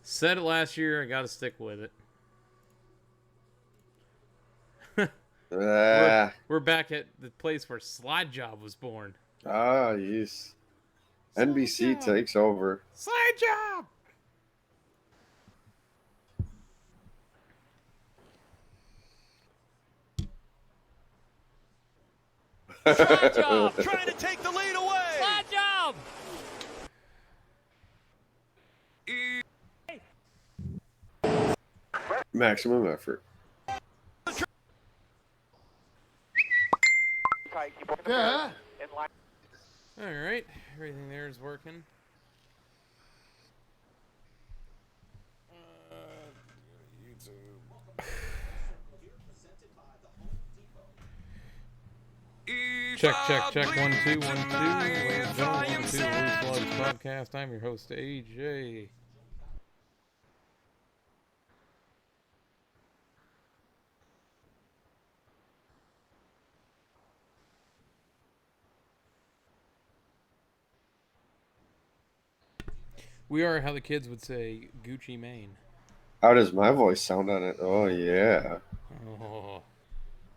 Said it last year. I got to stick with it. we're back at the place where Slide Job was born. Yes. NBC takes over. Slide Job. Slide Job trying to take the lead away. Slide Job. Maximum effort. Yeah. All right, everything there is working. YouTube. Check. 1 2 1 2. Ladies and gentlemen, 1 2. Lugs podcast. I'm your host AJ. We are, how the kids would say, Gucci Mane. How does my voice sound on it? Oh, yeah.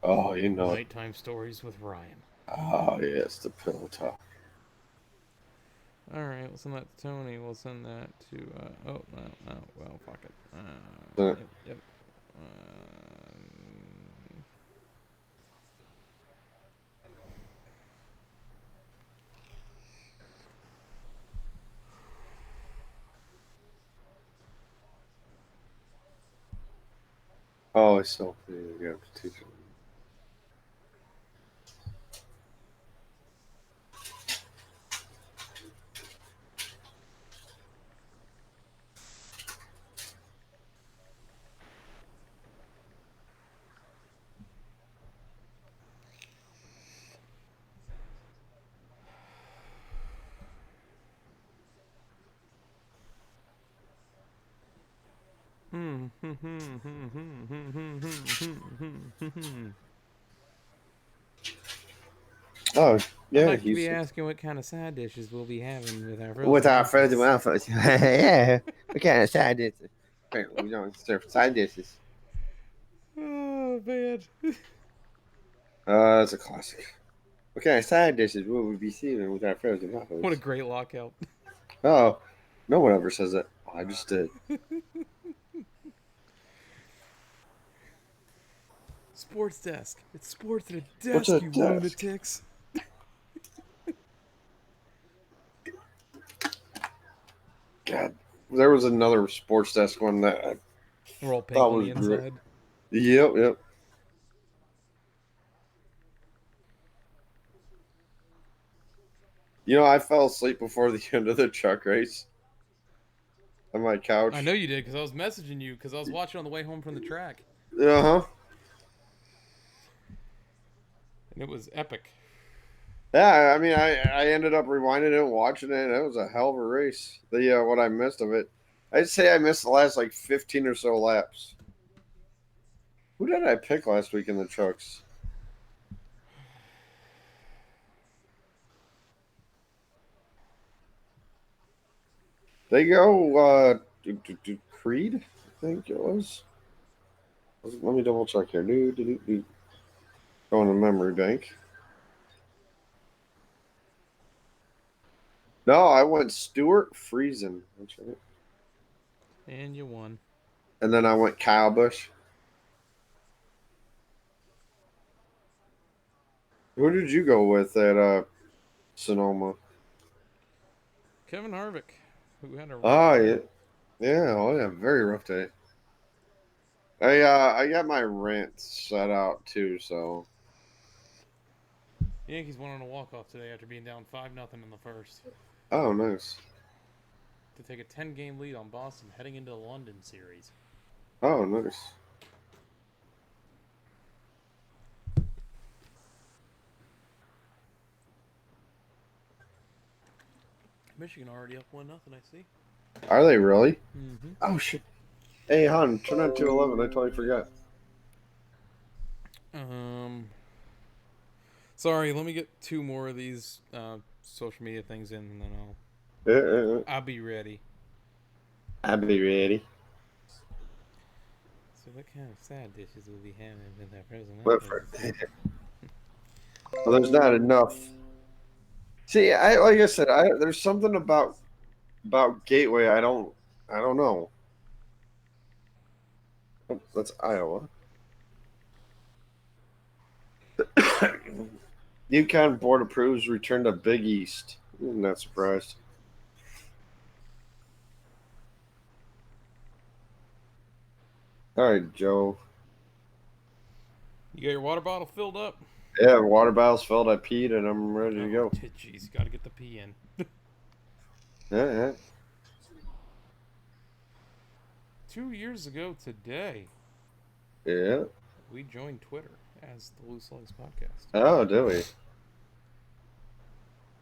Oh, you know. Nighttime Stories with Ryan. Oh, yes, the pillow talk. Alright, we'll send that to Tony. We'll send that to, well, fuck it. Yep. Oh, it's so funny. You have to teach them. Oh, yeah. I'd like to be asking what kind of side dishes we'll be having with our frozen With our waffles. frozen waffles. Yeah. What kind of side dishes? Apparently, we don't serve side dishes. Oh, man. That's a classic. What kind of side dishes will we be serving with our frozen waffles? What a great lockout. Oh, no one ever says that. I just did. Sports desk. It's sports at a desk, What's a you desk? lunatics. God, there was another sports desk one that I We're all pink thought on was the inside. Yep. You know, I fell asleep before the end of the truck race on my couch. I know you did, because I was messaging you, because I was watching on the way home from the track. Uh-huh. And it was epic. Yeah, I mean, I ended up rewinding it and watching it, and it was a hell of a race. What I missed of it. I'd say I missed the last, 15 or so laps. Who did I pick last week in the trucks? They go, Creed, I think it was. Let me double check here. Going to memory bank. No, I went Stuart Friesen. That's right. And you won. And then I went Kyle Busch. Who did you go with at Sonoma? Kevin Harvick, who had a Oh, yeah. Yeah, very rough day. I got my rant set out too, so. The Yankees won on a walk-off today after being down 5-0 in the first. Oh, nice. To take a 10-game lead on Boston heading into the London series. Oh, nice. Michigan already up 1-0, I see. Are they really? Mm-hmm. Oh, shit. Hey, hon, turn on 211. I totally forgot. Sorry, let me get 2 more of these social media things in, and then Yeah. I'll be ready. I'll be ready. So what kind of side dishes will we have in that present? But well, there's not enough. See, like I said, there's something about Gateway. I don't know. Oh, that's Iowa. Yukon board approves return to Big East. I'm not surprised. All right, Joe. You got your water bottle filled up? Yeah, water bottle's filled. I peed and I'm ready to go. Jeez, you got to get the pee in. Yeah. 2 years ago today, Yeah. we joined Twitter as the Loose Lugs Podcast. Oh, do we?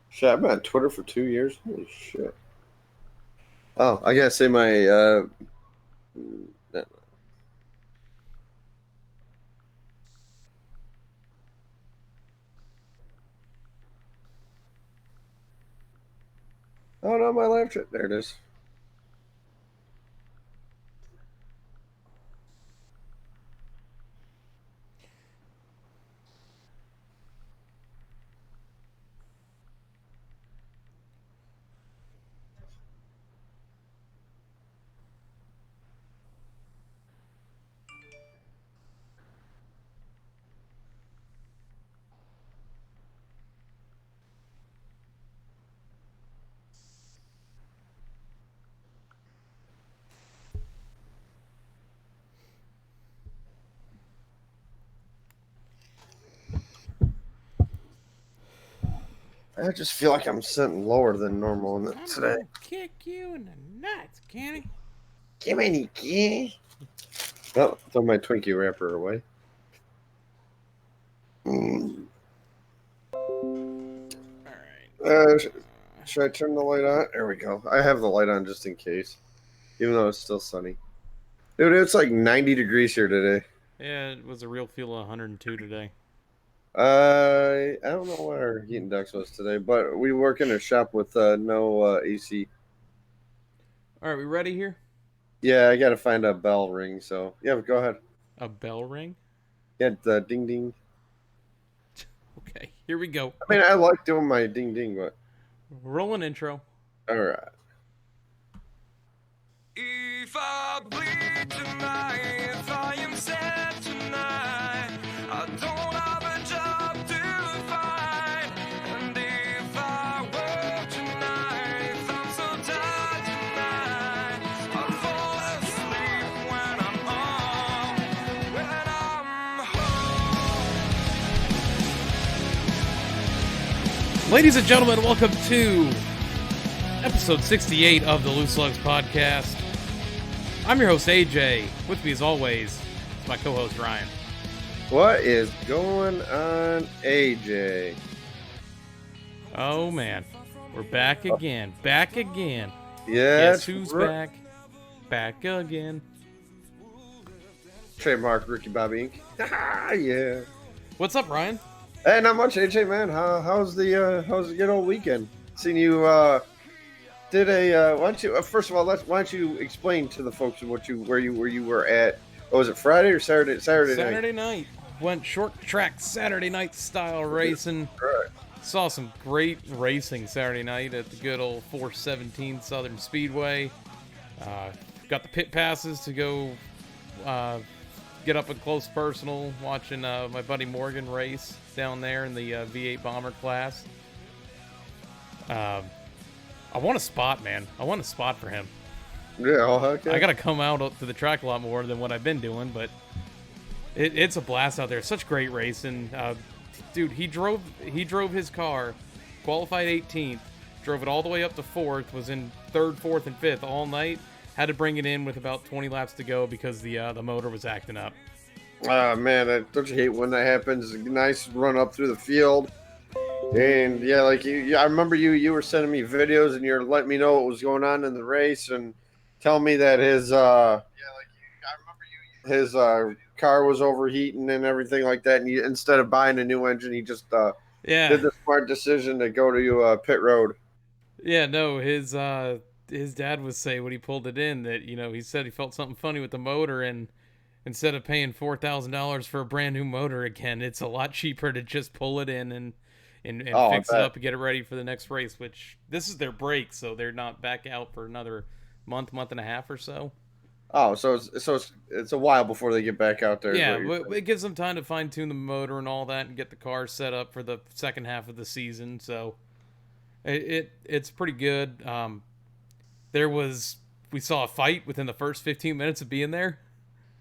Shit, I've been on Twitter for 2 years. Holy shit. Oh, I gotta say my oh no, my live chat. There it is. I just feel like I'm sitting lower than normal today. Kick you in the nuts, Kenny. Give me any key. Oh, throw my Twinkie wrapper away. Alright. Should I turn the light on? There we go. I have the light on just in case. Even though it's still sunny. Dude, it's like 90 degrees here today. Yeah, it was a real feel of 102 today. I don't know what our heat index was today, but we work in a shop with no AC. Alright, we ready here? Yeah, I gotta find a bell ring, so yeah, go ahead. A bell ring? Yeah, the ding ding. Okay, here we go. I mean, I like doing my ding ding, but Roll an intro. alright. If I bleed tonight, if I am sad tonight, I don't have a job to find. And if I work tonight, if I'm so tired tonight, I fall asleep when I'm home. Ladies and gentlemen, welcome to episode 68 of the Loose Lugs Podcast. I'm your host, AJ. With me, as always, is my co-host, Ryan. What is going on, AJ? Oh, man. We're back again. Back again. Yeah. Guess who's back? Back again. Trademark Ricky Bobby Inc. Yeah. What's up, Ryan? Hey, not much, AJ, man. How's the good old weekend? Seen you did a why don't you first of all why don't you explain to the folks where you were at? Oh, was it Friday or Saturday? Saturday night. Went short track Saturday night style racing. Right. Saw some great racing Saturday night at the good old 417 Southern Speedway. Got the pit passes to go get up and close personal watching my buddy Morgan race down there in the V8 Bomber class. I want a spot, man. I want a spot for him. Yeah, okay. I got to come out to the track a lot more than what I've been doing, but it's a blast out there. Such great racing. Dude, he drove his car, qualified 18th, drove it all the way up to 4th, was in 3rd, 4th, and 5th all night. Had to bring it in with about 20 laps to go because the motor was acting up. Man, don't you hate when that happens? A nice run up through the field. And yeah, like I remember you were sending me videos and you're letting me know what was going on in the race and telling me that his car was overheating and everything like that. And instead of buying a new engine, he just did the smart decision to go to pit road. Yeah, no, his his dad was saying when he pulled it in that, he said he felt something funny with the motor, and instead of paying $4,000 for a brand new motor again, it's a lot cheaper to just pull it in and Oh, I fix it bet. up and get it ready for the next race, which this is their break, so they're not back out for another month and a half or so. Oh, it's a while before they get back out there. Is Yeah, what you're but saying. it gives them time to fine tune the motor and all that and get the car set up for the second half of the season. So it's pretty good. We saw a fight within the first 15 minutes of being there.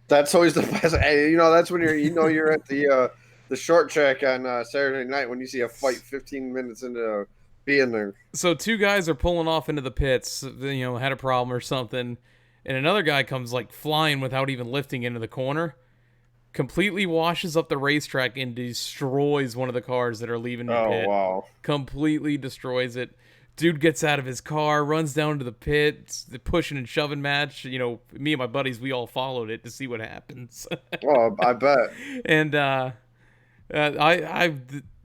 That's always the best. Hey, that's when you're at the short track on Saturday night when you see a fight 15 minutes into being there. So two guys are pulling off into the pits, had a problem or something, and another guy comes like flying without even lifting into the corner, completely washes up the racetrack and destroys one of the cars that are leaving the Oh pit. wow. Completely destroys it. Dude gets out of his car, runs down to the pit, it's the pushing and shoving match. Me and my buddies, we all followed it to see what happens. Oh, I bet. And I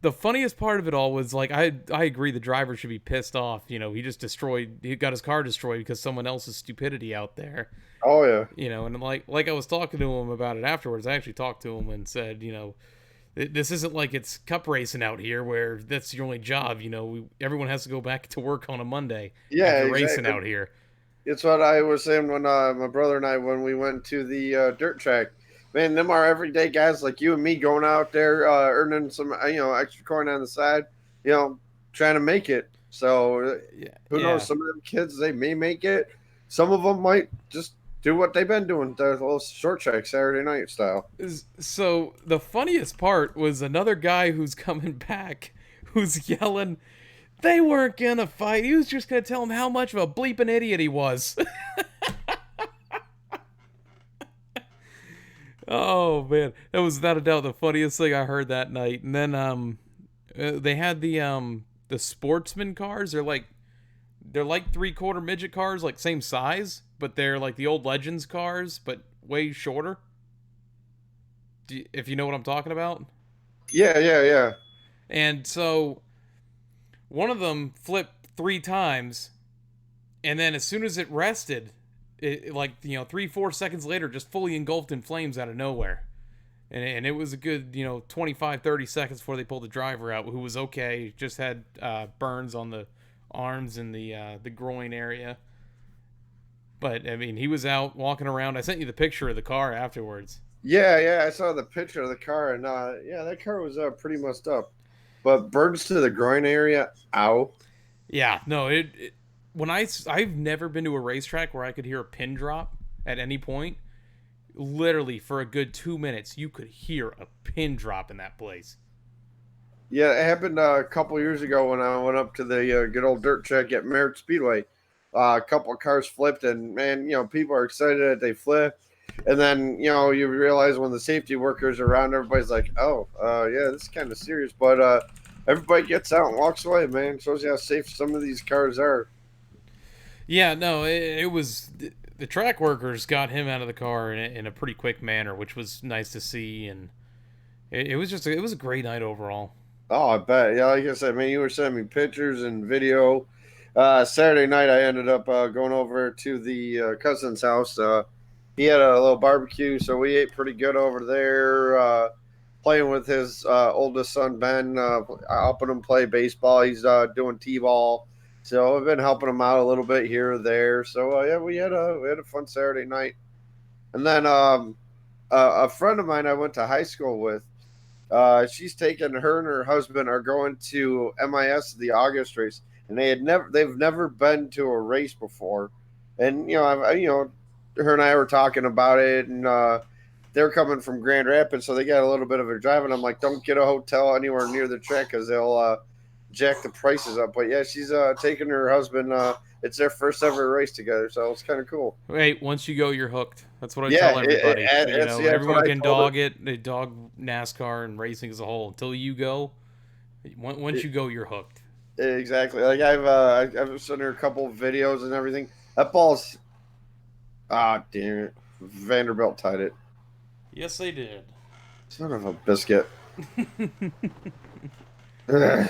the funniest part of it all was like I agree the driver should be pissed off. He got his car destroyed because someone else's stupidity out there. Oh yeah. And like I was talking to him about it afterwards. I actually talked to him and said, this isn't like it's cup racing out here where that's your only job. Everyone has to go back to work on a Monday Yeah, after racing exactly. out here. It's what I was saying when my brother and I when we went to the dirt track. Man, them are everyday guys like you and me going out there earning some extra coin on the side, trying to make it. So Yeah, who yeah. knows? Some of them kids they may make it. Some of them might just do what they've been doing, the little short track Saturday night style. So the funniest part was another guy who's coming back, who's yelling, "They weren't gonna fight. He was just gonna tell him how much of a bleeping idiot he was." Oh man, that was without a doubt the funniest thing I heard that night. And then they had the sportsman cars. They're like 3/4 midget cars, like same size, but they're like the old Legends cars, but way shorter. If you know what I'm talking about. Yeah, yeah, yeah. And so one of them flipped 3 times, and then as soon as it rested, it like 3-4 seconds later, just fully engulfed in flames out of nowhere. And it was a good 25, 30 seconds before they pulled the driver out, who was okay, just had burns on the arms and the groin area. But I mean, he was out walking around. I sent you the picture of the car afterwards. Yeah, yeah, I saw the picture of the car, and yeah, that car was pretty messed up. But burns to the groin area, ow. Yeah, no, when I've never been to a racetrack where I could hear a pin drop at any point. Literally for a good 2 minutes, you could hear a pin drop in that place. Yeah, it happened a couple years ago when I went up to the good old dirt track at Merritt Speedway. A couple of cars flipped, and man, people are excited that they flip. And then, you realize when the safety workers are around, everybody's like, oh, yeah, this is kind of serious. But everybody gets out and walks away, man. Shows you how safe some of these cars are. Yeah, no, it was the track workers got him out of the car in a pretty quick manner, which was nice to see, and it was a great night overall. Oh, I bet. Yeah, like I said, man, you were sending me pictures and video. Saturday night, I ended up going over to the cousin's house. He had a little barbecue, so we ate pretty good over there. Playing with his oldest son Ben, helping him play baseball. He's doing t-ball, so I've been helping him out a little bit here or there. So yeah, we had a fun Saturday night. And then a friend of mine I went to high school with. She's taken her and her husband are going to MIS the August race, and they've never been to a race before, and her and I were talking about it, and they're coming from Grand Rapids, so they got a little bit of a drive, and I'm like, don't get a hotel anywhere near the track because they'll jack the prices up. But yeah, she's taking her husband. It's their first ever race together, so it's kind of cool. Wait, once you go, you're hooked. That's what I Yeah, tell everybody. that's what Everyone I can told her. dog it. They dog NASCAR and racing as a whole. Until you go, once you go, you're hooked. Exactly. Like I've sent her a couple of videos and everything. That ball's damn it. Vanderbilt tied it. Yes, they did. Son of a biscuit. Ugh.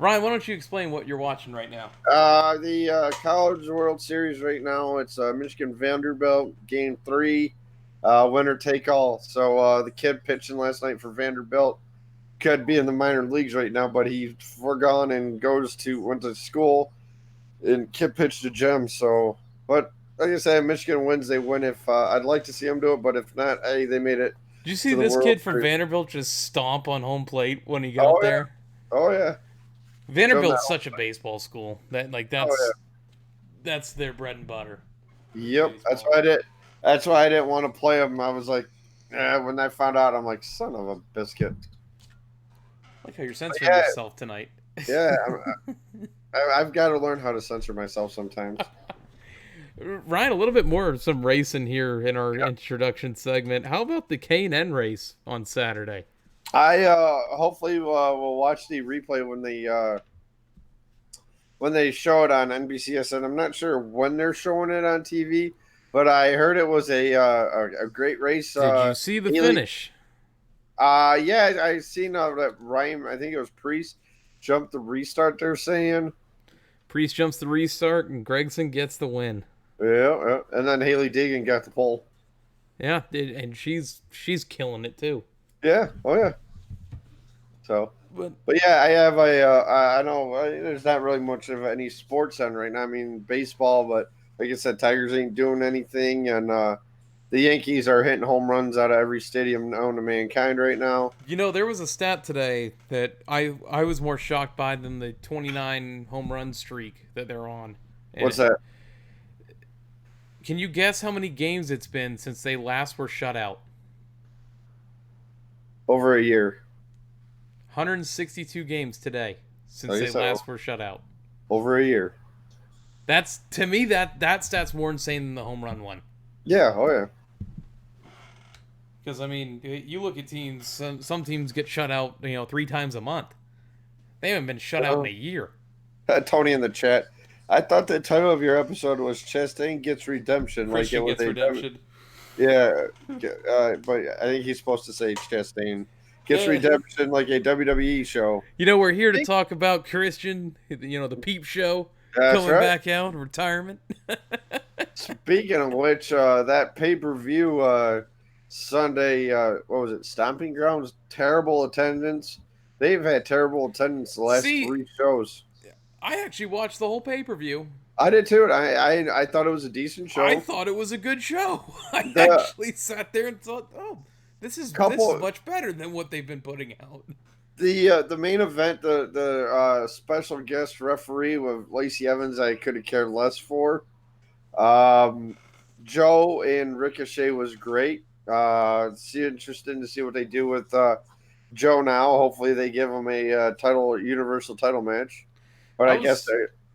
Ryan, why don't you explain what you're watching right now? The College World Series right now. It's Michigan Vanderbilt Game 3, winner take all. So the kid pitching last night for Vanderbilt could be in the minor leagues right now, but he's foregone and went to school and kid pitched a gem. So, but like I said, Michigan wins. They win. If I'd like to see them do it, but if not, hey, they made it Did you see to the this World kid from Series. Vanderbilt just stomp on home plate when he got Oh yeah, there? oh yeah, show 'em Vanderbilt's that. such a baseball school that Oh yeah. that's their bread and butter. Yep, that's Baseball. why I did. That's why I didn't want to play them. I was like, when I found out, I'm like, son of a biscuit. I like how you're censoring Yeah. yourself tonight. Yeah, I've got to learn how to censor myself sometimes. Ryan, a little bit more of some racing here in our introduction segment. How about the K&N race on Saturday? I hopefully will watch the replay when they show it on NBCS, and I'm not sure when they're showing it on TV, but I heard it was a great race. Did you see the Haley- finish? Yeah, I seen that Ryan. I think it was Priest jumped the restart. They're saying. Priest jumps the restart, and Gregson gets the win. Yeah, and then Haley Deegan got the pole. Yeah, and she's killing it too. Yeah, oh yeah. So, But but yeah, I have I know there's not really much of any sports on right now. I mean, baseball, but like I said, Tigers ain't doing anything, and the Yankees are hitting home runs out of every stadium known to mankind right now. you know, there was a stat today that I was more shocked by than the 29 home run streak that they're on. And What's that? Can you guess how many games it's been since they last were shut out? Over a year. 162 games today since I they guess so. last were shut out. Over a year. That's, to me, that stat's more insane than the home run one. Yeah, oh yeah. Because, I mean, you look at teams, some teams get shut out, 3 times a month. They haven't been shut out in a year. Tony in the chat. I thought the title of your episode was Chastain Gets Redemption. Christian like it gets was redemption. Yeah, but I think he's supposed to say Chastain gets Yeah. redemption like a WWE show. We're here to talk about Christian, the Peep Show, That's coming right. back out, retirement. Speaking of which, that pay-per-view Sunday, what was it? Stomping Grounds, terrible attendance. They've had terrible attendance the last See- 3 shows. I actually watched the whole pay-per-view. I did too. I thought it was a decent show. I thought it was a good show. I The- actually sat there and thought, oh, this is Couple- much better than what they've been putting out. The main event, the special guest referee with Lacey Evans, I could have cared less for. Joe and Ricochet was great. It's interesting to see what they do with Joe now. Hopefully, they give him a universal title match. But I guess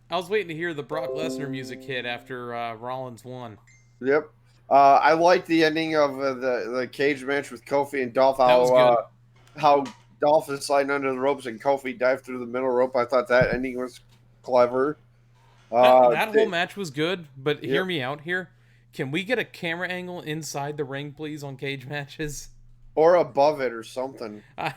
I was waiting to hear the Brock Lesnar music hit after Rollins won. yep. I like the ending of the cage match with Kofi and Dolph. That was How Dolph is sliding under the ropes and Kofi dived through the middle rope. I thought that ending was clever. That whole match was good, but hear Yep. me out here. Can we get a camera angle inside the ring, please, on cage matches? Or above it or something. I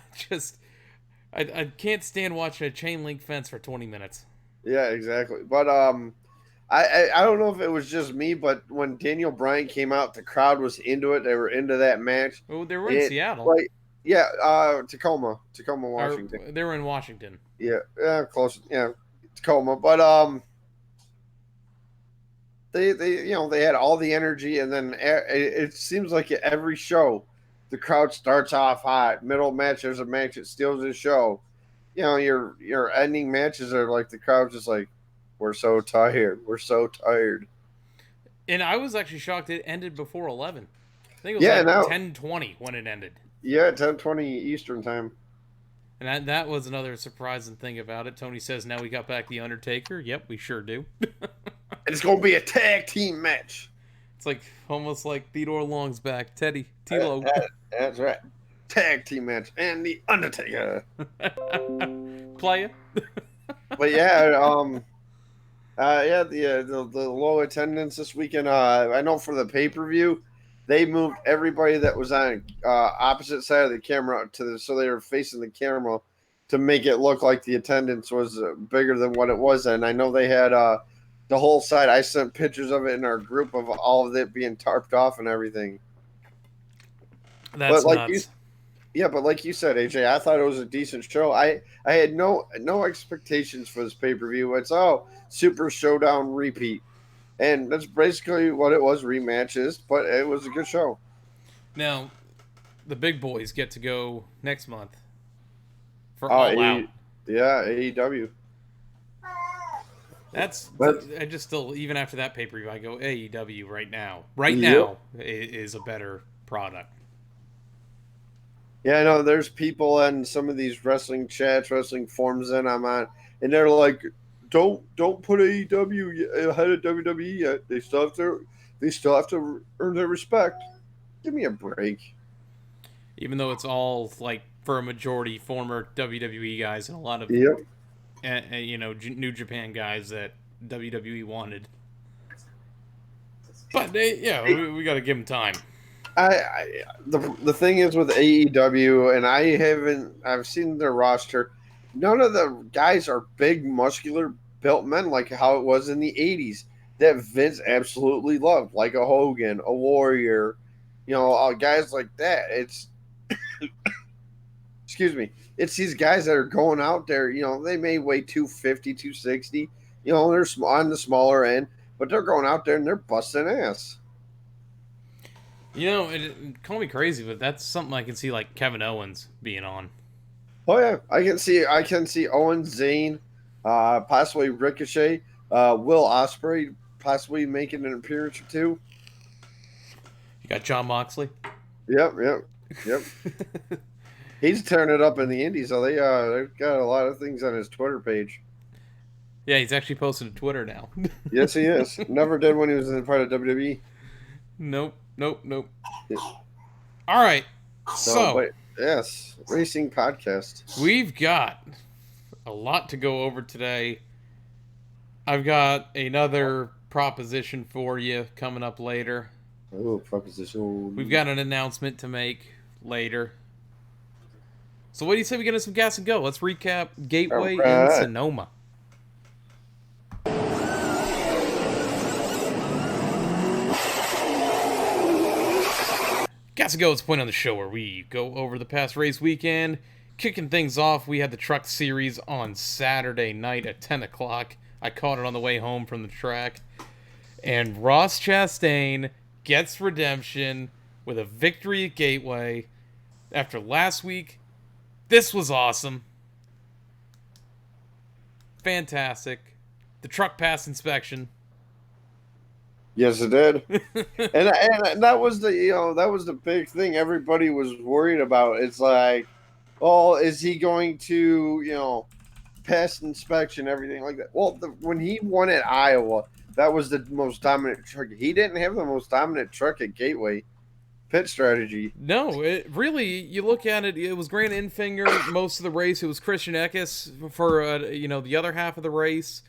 can't stand watching a chain link fence for 20 minutes. Yeah, exactly. But I don't know if it was just me, but when Daniel Bryan came out, the crowd was into it. They were into that match. Oh, they were in Seattle. Tacoma, Washington. They were in Washington. Yeah, close. Yeah, Tacoma. But they had all the energy, and then it seems like at every show, the crowd starts off hot. Middle match, there's a match that steals the show. Your ending matches are like the crowd's just like, we're so tired. We're so tired. And I was actually shocked it ended before 11. I think it was 10:20 when it ended. Yeah, 10:20 Eastern time. And that was another surprising thing about it. Tony says now we got back the Undertaker. Yep, we sure do. And it's gonna be a tag team match. It's like almost like Theodore Long's back. T-Lo. That's right. Tag team match and the Undertaker. Play it. But yeah, the low attendance this weekend. I know for the pay-per-view, they moved everybody that was on opposite side of the camera so they were facing the camera, to make it look like the attendance was bigger than what it was. And I know they had the whole side. I sent pictures of it in our group of all of it being tarped off and everything. That's but nuts. But like you said, AJ, I thought it was a decent show. I had no expectations for this pay-per-view. It's Super Showdown repeat. And that's basically what it was, rematches, but it was a good show. Now, the big boys get to go next month for All Out. Yeah, AEW. I just still, even after that pay-per-view, I go AEW right now. Right now is a better product. Yeah, I know there's people in some of these wrestling chats, wrestling forums that I'm on, and they're like, don't put AEW ahead of WWE yet. They still have to earn their respect. Give me a break. Even though it's all like for a majority former WWE guys and a lot of New Japan guys that WWE wanted. But we got to give them time. The thing is with AEW, and I've seen their roster. None of the guys are big, muscular, built men like how it was in the 80s that Vince absolutely loved, like a Hogan, a Warrior, guys like that. It's excuse me. It's these guys that are going out there, they may weigh 250, 260, they're on the smaller end, but they're going out there and they're busting ass. Call me crazy, but that's something I can see like Kevin Owens being on. Oh yeah, I can see Owens, Zayn, possibly Ricochet, Will Ospreay possibly making an appearance or two. You got Jon Moxley. Yep. He's tearing it up in the indies, so they've got a lot of things on his Twitter page. Yeah, he's actually posted to Twitter now. Yes, he is. Never did when he was in part of WWE. Nope. Yeah. All right. Yes, racing podcast. We've got a lot to go over today. I've got another proposition for you coming up later. Oh, proposition. We've got an announcement to make later. So what do you say we get into some gas and go? Let's recap Gateway in Sonoma. Gas and Go is the point on the show where we go over the past race weekend. Kicking things off, we had the truck series on Saturday night at 10 o'clock. I caught it on the way home from the track. And Ross Chastain gets redemption with a victory at Gateway. After last week, this was awesome. Fantastic. The truck passed inspection. Yes, it did. and that was the big thing everybody was worried about. It's like, oh, is he going to, pass inspection, everything like that? Well, when he won at Iowa, that was the most dominant truck. He didn't have the most dominant truck at Gateway. Pit strategy. No, it really, you look at it, it was Grant Enfinger most of the race. It was Christian Eckes for, the other half of the race.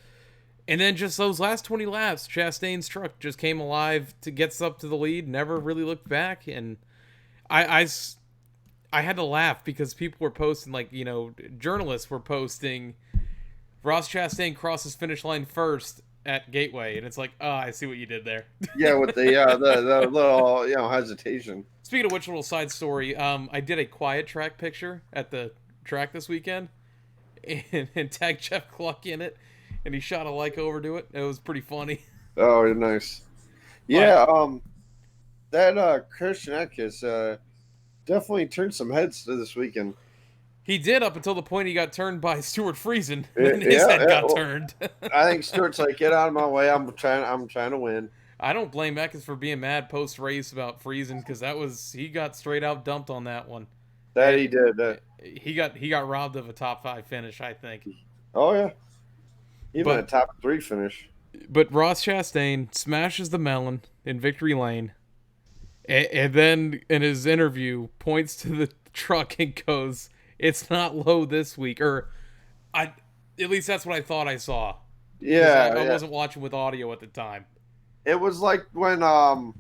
And then just those last 20 laps, Chastain's truck just came alive to get up to the lead, never really looked back. And I had to laugh because people were posting, journalists were posting, Ross Chastain crosses finish line first at Gateway. And it's like, oh, I see what you did there. Yeah, with the little, hesitation. Speaking of which, little side story, I did a quiet track picture at the track this weekend and tagged Jeff Cluck in it. And he shot a over to it. It was pretty funny. Oh, nice. Yeah, that Christian Eckes definitely turned some heads this weekend. He did up until the point he got turned by Stuart Friesen. And his head got turned. I think Stuart's like, get out of my way. I'm trying to win. I don't blame Eckes for being mad post race about Friesen because he got straight out dumped on that one. That he did. He got robbed of a top 5 finish, I think. Oh yeah. Even a top 3 finish. But Ross Chastain smashes the melon in victory lane, and then in his interview points to the truck and goes, "It's not low this week," or at least that's what I thought I saw. Yeah, I wasn't watching with audio at the time. It was like when Harvick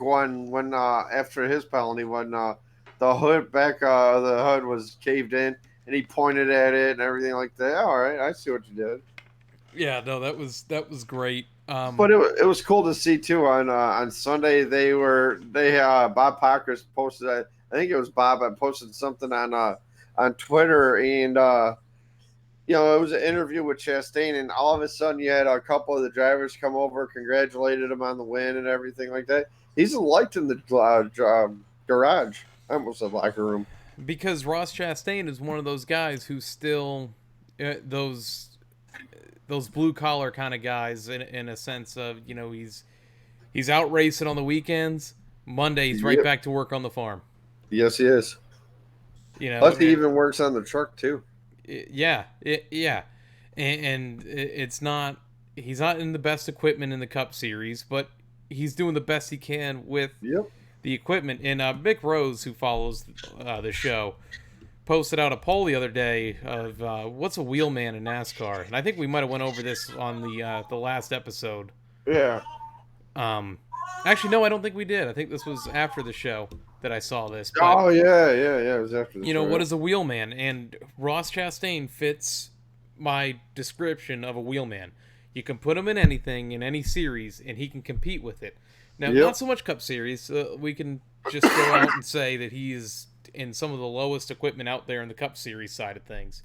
won after his penalty when the the hood back the hood was caved in, and he pointed at it and everything like that. All right, I see what you did. Yeah, no, that was great. But it was cool to see too. On Sunday they Bob Pockers posted, I think it was Bob, I posted something on Twitter, and it was an interview with Chastain, and all of a sudden you had a couple of the drivers come over, congratulated him on the win and everything like that. He's liked in the garage. I almost said locker room. Because Ross Chastain is one of those guys who's still those blue collar kind of guys in a sense of, he's out racing on the weekends. Monday he's right Yep. back to work on the farm. Yes, he is. You know, Plus, he even works on the truck too. Yeah, and it's not, he's not in the best equipment in the Cup Series, but he's doing the best he can with Yep. the equipment. And Mick Rose, who follows the show, posted out a poll the other day of what's a wheelman in NASCAR, and I think we might have went over this on the last episode. Yeah. Actually, no, I don't think we did. I think this was after the show that I saw this. But, Oh yeah. It was after the show. what is a wheelman? And Ross Chastain fits my description of a wheelman. You can put him in anything, in any series, and he can compete with it. Now, Yep. not so much Cup Series. We can just go out and say that he is in some of the lowest equipment out there in the Cup Series side of things.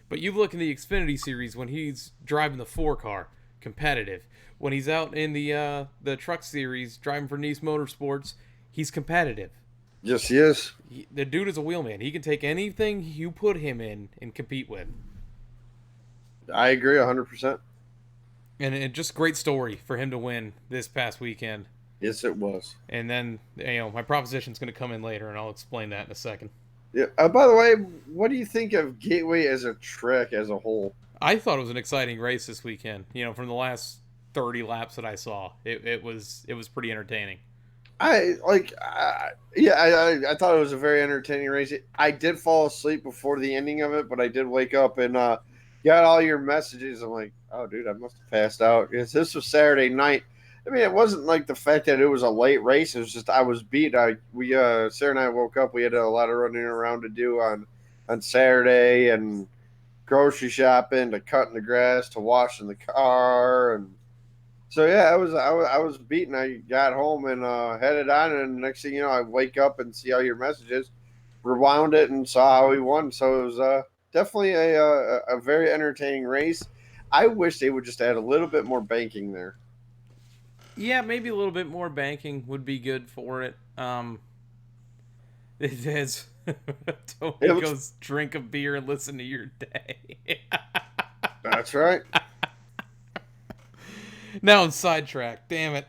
But you look in the Xfinity Series when he's driving the 4-car, competitive. When he's out in the Truck Series driving for Nice Motorsports, he's competitive. Yes, he is. The dude is a wheelman. He can take anything you put him in and compete with. I agree 100%. And it just great story for him to win this past weekend. Yes, it was. And then, my proposition's going to come in later, and I'll explain that in a second. Yeah. By the way, what do you think of Gateway as a track as a whole? I thought it was an exciting race this weekend. From the last 30 laps that I saw, it was pretty entertaining. I thought it was a very entertaining race. I did fall asleep before the ending of it, but I did wake up and got all your messages. I'm like, oh, dude, I must have passed out. Because this was Saturday night. I mean, it wasn't like the fact that it was a late race. It was just I was beat. Sarah and I woke up. We had a lot of running around to do on Saturday, and grocery shopping, to cutting the grass, to washing the car, and so yeah, I was beaten. I got home and headed on, and next thing you know, I wake up and see all your messages, rewound it, and saw how he won. So it was definitely a very entertaining race. I wish they would just add a little bit more banking there. Yeah, maybe a little bit more banking would be good for it. It is. Tony goes drink a beer and listen to your day. That's right. Now I'm sidetracked. Damn it.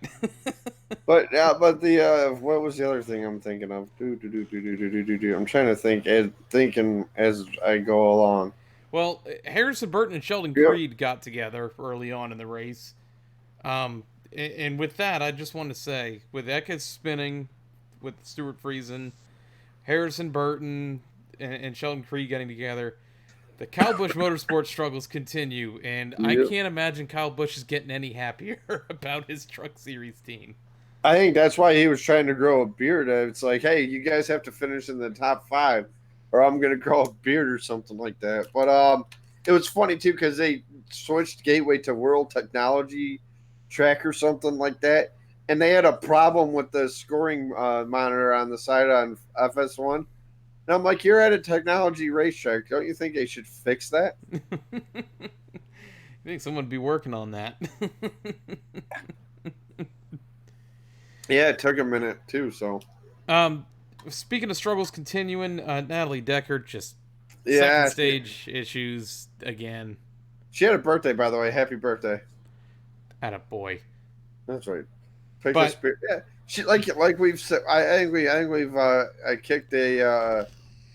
But the what was the other thing I'm thinking of? I'm trying to thinking as I go along. Well, Harrison Burton and Sheldon Creed got together early on in the race. And with that, I just want to say, with Eka spinning, with Stuart Friesen, Harrison Burton, and Sheldon Creed getting together, the Kyle Busch Motorsports struggles continue, and I can't imagine Kyle Busch is getting any happier about his Truck Series team. I think that's why he was trying to grow a beard. It's like, hey, you guys have to finish in the top 5, or I'm going to grow a beard or something like that. But it was funny, too, because they switched Gateway to World Technology Track or something like that, and they had a problem with the scoring monitor on the side on FS1. And I'm like, you're at a technology racetrack. Don't you think they should fix that? I think someone would be working on that. Yeah, it took a minute, too, so. Speaking of struggles continuing, Natalie Decker just Yeah, second stage issues again. She had a birthday, by the way. Happy birthday. Attaboy. That's right. Yeah, she like we've said. I think we've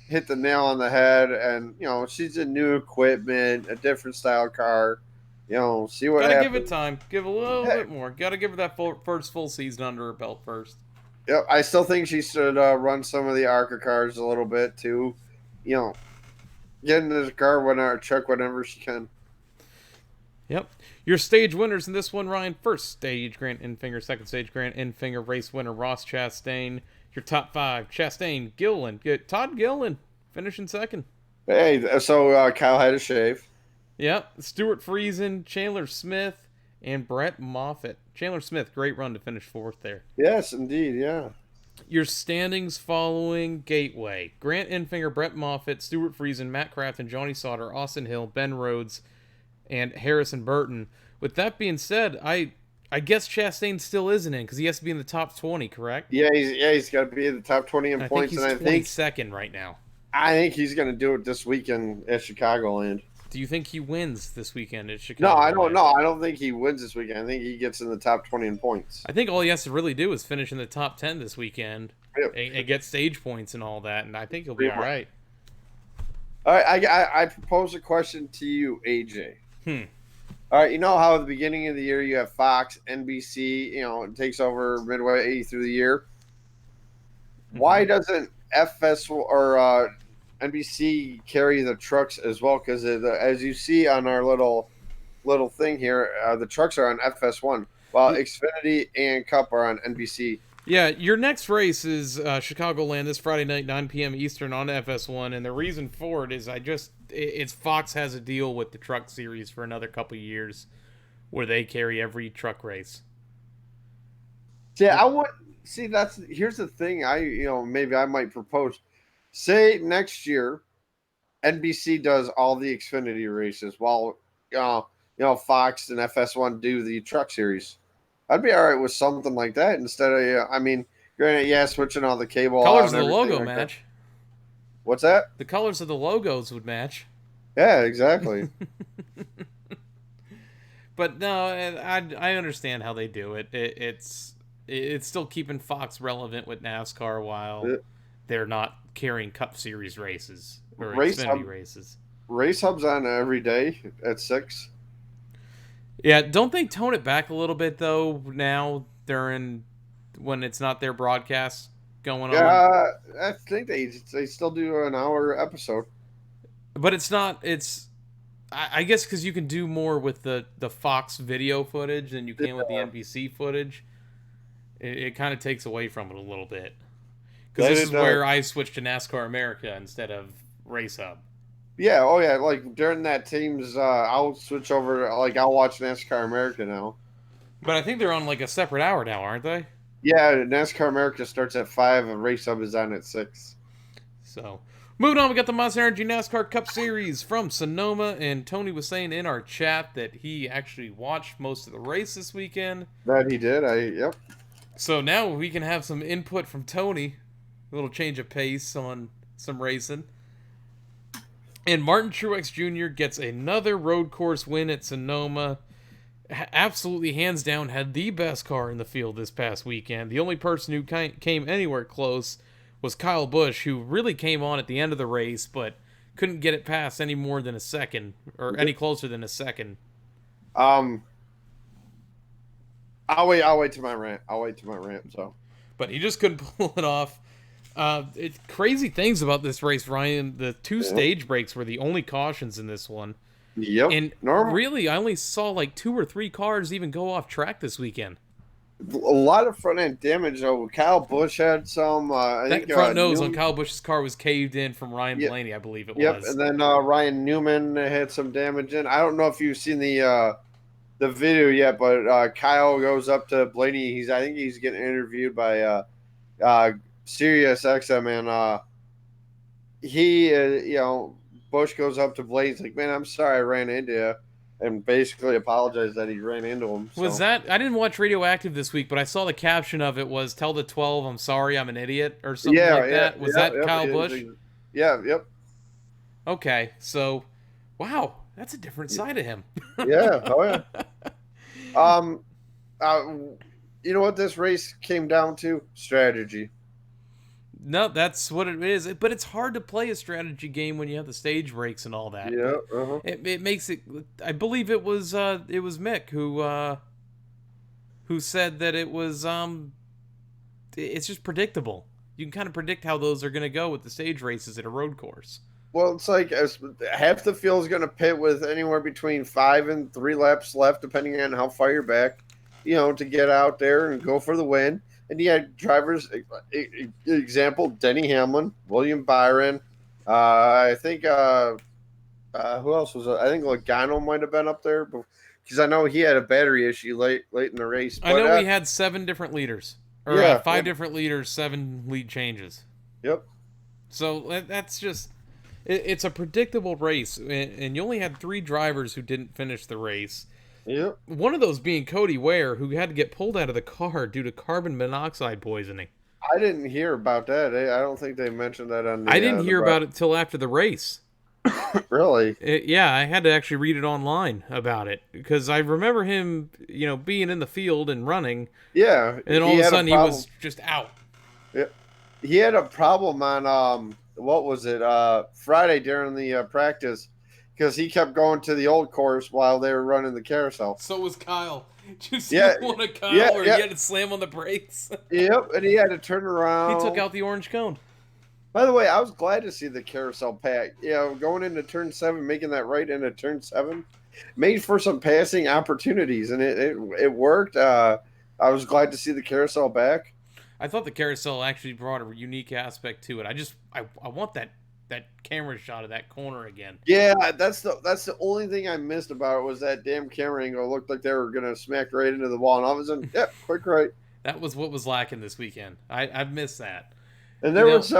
hit the nail on the head, and she's in new equipment, a different style car. See what Gotta happens. give it time. Give a little bit more. Gotta give her that first full season under her belt first. Yep, I still think she should run some of the ARCA cars a little bit too. Get into the car check whenever she can. Yep. Your stage winners in this one, Ryan. First stage, Grant Enfinger. Second stage, Grant Enfinger. Race winner, Ross Chastain. Your top 5, Chastain, Gillen. Todd Gillen finishing second. Hey, so Kyle had a shave. Yep. Stuart Friesen, Chandler Smith, and Brett Moffitt. Chandler Smith, great run to finish 4th there. Yes, indeed, yeah. Your standings following Gateway. Grant Enfinger, Brett Moffitt, Stuart Friesen, Matt Crafton, Johnny Sauter, Austin Hill, Ben Rhodes, and Harrison Burton. With that being said, I guess Chastain still isn't in because he has to be in the top 20, correct? Yeah, he's got to be in the top 20 in points, I think he's 22nd right now. I think he's going to do it this weekend at Chicagoland. Do you think he wins this weekend at Chicago? No, I don't know. I don't think he wins this weekend. I think he gets in the top 20 in points. I think all he has to really do is finish in the top 10 this weekend and get stage points and all that, and I think he'll be all right. All right, I propose a question to you, AJ. All right, you know how at the beginning of the year you have Fox, NBC, it takes over midway through the year. Why doesn't FS or NBC carry the trucks as well? Because as you see on our little thing here, the trucks are on FS1, while Xfinity and Cup are on NBC. Yeah, your next race is Chicagoland this Friday night, 9 p.m. Eastern on FS1, and the reason for it is it's Fox has a deal with the Truck Series for another couple of years where they carry every truck race. Yeah, here's the thing. Maybe I might propose. Say next year, NBC does all the Xfinity races while Fox and FS1 do the Truck Series. I'd be all right with something like that instead of granted, switching all the cable. Colors of the logo match. What's that? The colors of the logos would match. Yeah, exactly. But no, I understand how they do it. It's still keeping Fox relevant with NASCAR while they're not carrying Cup Series races or Xfinity races. Race Hub's on every day at 6. Yeah, don't they tone it back a little bit though now when it's not their broadcast going on? Yeah, I think they still do an hour episode. But it's not. I guess because you can do more with the Fox video footage than you can with the NBC footage. It kind of takes away from it a little bit. Because this is where I switched to NASCAR America instead of Race Hub. Yeah, oh yeah, like during that team's, I'll switch over, I'll watch NASCAR America now. But I think they're on like a separate hour now, aren't they? Yeah, NASCAR America starts at 5 and Race Hub is on at 6. So, moving on, we got the Monster Energy NASCAR Cup Series from Sonoma, and Tony was saying in our chat that he actually watched most of the race this weekend. That he did, yep. So now we can have some input from Tony, a little change of pace on some racing. And Martin Truex Jr. gets another road course win at Sonoma. Absolutely, hands down, had the best car in the field this past weekend. The only person who came anywhere close was Kyle Busch, who really came on at the end of the race, but couldn't get it past any more than a second, or any closer than a second. I'll wait to my rant. So, but he just couldn't pull it off. It's crazy things about this race, Ryan. The 2 stage breaks were the only cautions in this one. Yep. And really, I only saw like 2 or 3 cars even go off track this weekend. A lot of front end damage though. Kyle Busch had some. I think front nose on Kyle Busch's car was caved in from Ryan Blaney, I believe it was. Yep, and then Ryan Newman had some damage in. I don't know if you've seen the video yet, but Kyle goes up to Blaney. I think he's getting interviewed by Sirius XM, and Bush goes up to Blaney. He's like, "Man, I'm sorry I ran into you," and basically apologized that he ran into him. So. Was that? I didn't watch Radioactive this week, but I saw the caption of it was "Tell the 12 I'm sorry, I'm an idiot" or something like that. Was that Kyle Busch? Yeah. Yep. Okay, so wow, that's a different side of him. Yeah. Oh yeah. You know what this race came down to? Strategy. No, that's what it is. But it's hard to play a strategy game when you have the stage breaks and all that. Yeah. It makes it. I believe it was Mick who said that it was it's just predictable. You can kind of predict how those are going to go with the stage races at a road course. Well, it's like half the field's going to pit with anywhere between 5 and 3 laps left, depending on how far you're back, to get out there and go for the win. And you had drivers, example, Denny Hamlin, William Byron. I think, who else was it? I think Logano might have been up there because I know he had a battery issue late in the race. I know we had 7 different leaders. Or Yeah, 5 different leaders, 7 lead changes. Yep. So that's just... It's a predictable race, and you only had 3 drivers who didn't finish the race. Yep. One of those being Cody Ware, who had to get pulled out of the car due to carbon monoxide poisoning. I didn't hear about that. I don't think they mentioned that on the... I didn't hear about it till after the race. Really? Yeah, I had to actually read it online about it, because I remember him, being in the field and running. Yeah. And then all of a sudden he was just out. Yeah. He had a problem on... what was it? Friday during the practice, because he kept going to the old course while they were running the carousel. So was Kyle. Did you see one of Kyle where he had to slam on the brakes? Yep, and he had to turn around. He took out the orange cone. By the way, I was glad to see the carousel pack. Going into turn 7, making that right into turn 7, made for some passing opportunities, and it worked. I was glad to see the carousel back. I thought the carousel actually brought a unique aspect to it. I want that camera shot of that corner again. Yeah, that's the only thing I missed about it was that damn camera angle. It looked like they were gonna smack right into the wall, and all of a sudden, yep, quick right. That was what was lacking this weekend. I've missed that. And there was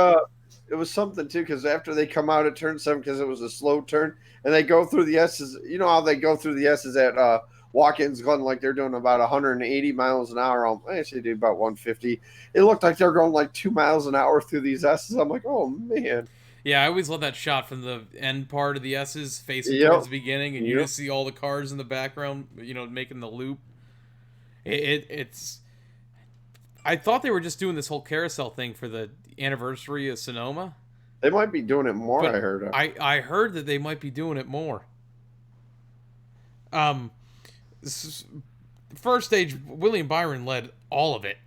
it was something too, because after they come out at turn 7, because it was a slow turn, and they go through the S's. You know how they go through the S's at Watkins Glen, like they're doing about 180 miles an hour. I actually do about 150. It looked like they're going like 2 miles an hour through these S's. I'm like, oh man. Yeah, I always love that shot from the end part of the S's facing towards the beginning, and you just see all the cars in the background, making the loop. It's. I thought they were just doing this whole carousel thing for the anniversary of Sonoma. They might be doing it more. But I heard. I heard that they might be doing it more. First stage, William Byron led all of it,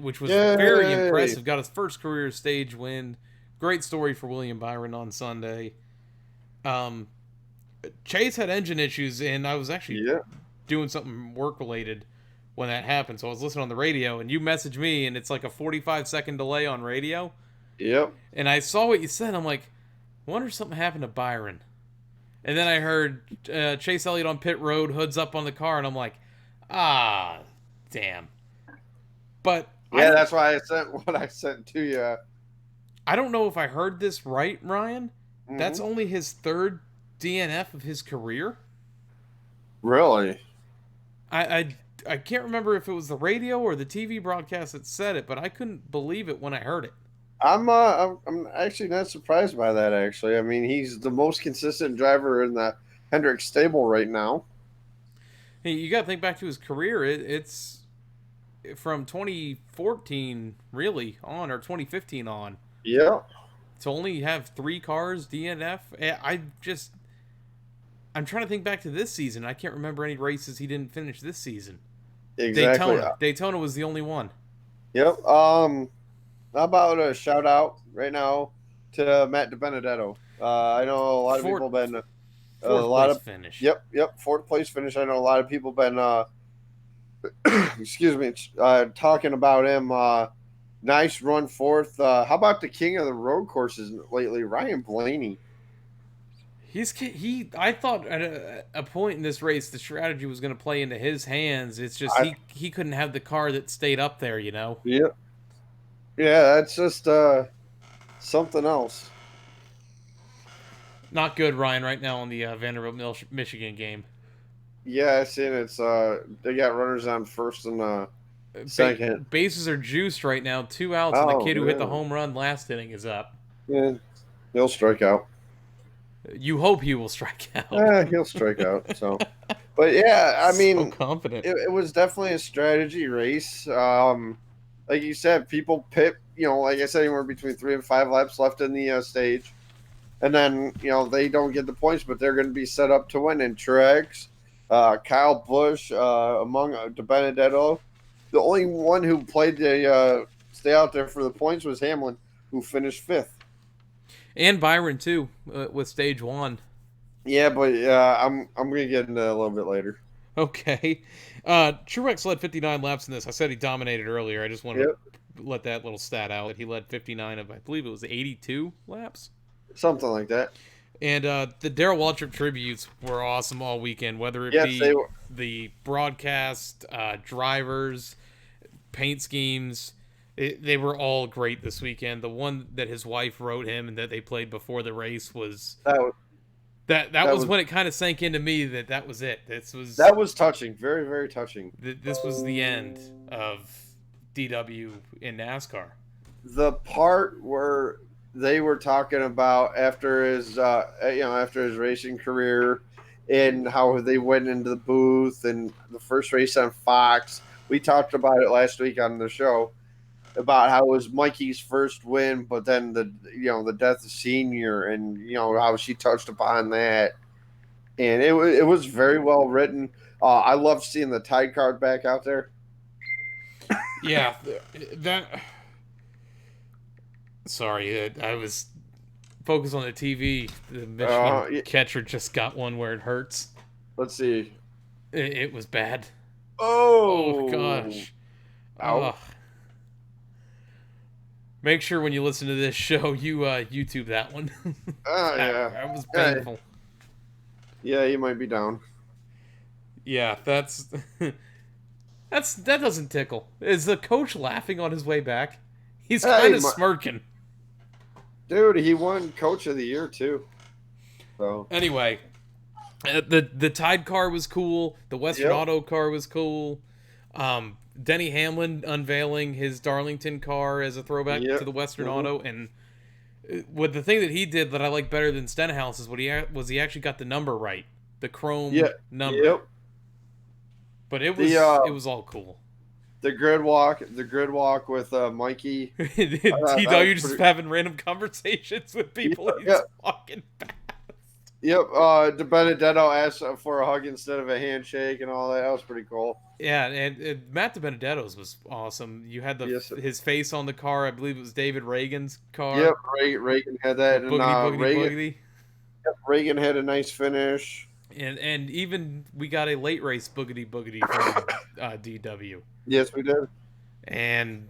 which was very impressive. Got his first career stage win. Great story for William Byron on Sunday. Chase had engine issues, and I was actually doing something work-related when that happened. So I was listening on the radio, and you messaged me, and it's like a 45-second delay on radio. Yep. And I saw what you said. I'm like, I wonder if something happened to Byron. And then I heard Chase Elliott on pit road, hoods up on the car, and I'm like, damn. But that's why I sent what I sent to you. I don't know if I heard this right, Ryan. Mm-hmm. That's only his 3rd DNF of his career. Really? I can't remember if it was the radio or the TV broadcast that said it, but I couldn't believe it when I heard it. I'm actually not surprised by that. Actually, I mean, he's the most consistent driver in the Hendrick stable right now. Hey, you got to think back to his career. It's from 2014 really on, or 2015 on. Yeah. To only have 3 cars DNF, I'm trying to think back to this season. I can't remember any races he didn't finish this season. Exactly. Daytona was the only one. Yep. How about a shout out right now to Matt DiBenedetto? I know a lot of people been finish. Yep, 4th place finish. I know a lot of people been excuse me, talking about him. Nice run 4th. How about the king of the road courses lately, Ryan Blaney? I thought at a point in this race the strategy was going to play into his hands. It's just he couldn't have the car that stayed up there, Yep. Yeah, that's just something else. Not good, Ryan, right now on the Vanderbilt Michigan game. Yeah, I seen it's they got runners on 1st and 2nd. Bases are juiced right now, 2 outs, and the kid who hit the home run last inning is up. Yeah, he'll strike out. You hope he will strike out. Yeah, he'll strike out. So, but yeah, I mean, so confident. It was definitely a strategy race. Like you said, people pit. Like I said, anywhere between 3 and 5 laps left in the stage, and then they don't get the points, but they're going to be set up to win. And Truex, Kyle Busch, among DiBenedetto, the only one who played the stay out there for the points was Hamlin, who finished 5th. And Byron too, with stage 1. Yeah, but I'm gonna get into that a little bit later. Okay. Truex led 59 laps in this. I said he dominated earlier. I just wanted Yep, to let that little stat out. That he led 59 of, I believe it was 82 laps. something like that. And the Darrell Waltrip tributes were awesome all weekend, whether it Yes, be they were. the broadcast, drivers, paint schemes. They were all great this weekend. The one that his wife wrote him and that they played before the race was That was that was when it kind of sank into me that was it. that was touching. Very, very touching. This was the end of DW in NASCAR. The part where they were talking about after his after his racing career and how they went into the booth and the first race on Fox. We talked about it last week on the show about how it was Mikey's first win, but then the death of Senior and how she touched upon that, and it was very well written. I love seeing the Tide card back out there. Yeah, that. Sorry, I was focused on the TV. The Michigan catcher just got one where it hurts. Let's see. It was bad. Oh, gosh. Ow. Make sure when you listen to this show, you YouTube that one. Yeah. That was painful. Yeah, he might be down. Yeah, that doesn't tickle. Is the coach laughing on his way back? He's kind of smirking. Dude, he won Coach of the Year too. So anyway, the Tide car was cool. The Western Auto car was cool. Denny Hamlin unveiling his Darlington car as a throwback to the Western Auto, and what the thing that he did that I like better than Stenhouse is he actually got the number right, the chrome number. Yep. But it was all cool. The grid walk with Mikey. TW just having random conversations with people he's walking past. Yep, De Benedetto asked for a hug instead of a handshake and all that. That was pretty cool. Yeah, and Matt De Benedetto's was awesome. You had his face on the car. I believe it was David Reagan's car. Yep, Reagan had that. Boogity. Yep, Reagan had a nice finish. And even we got a late race boogity from DW. Yes, we did. And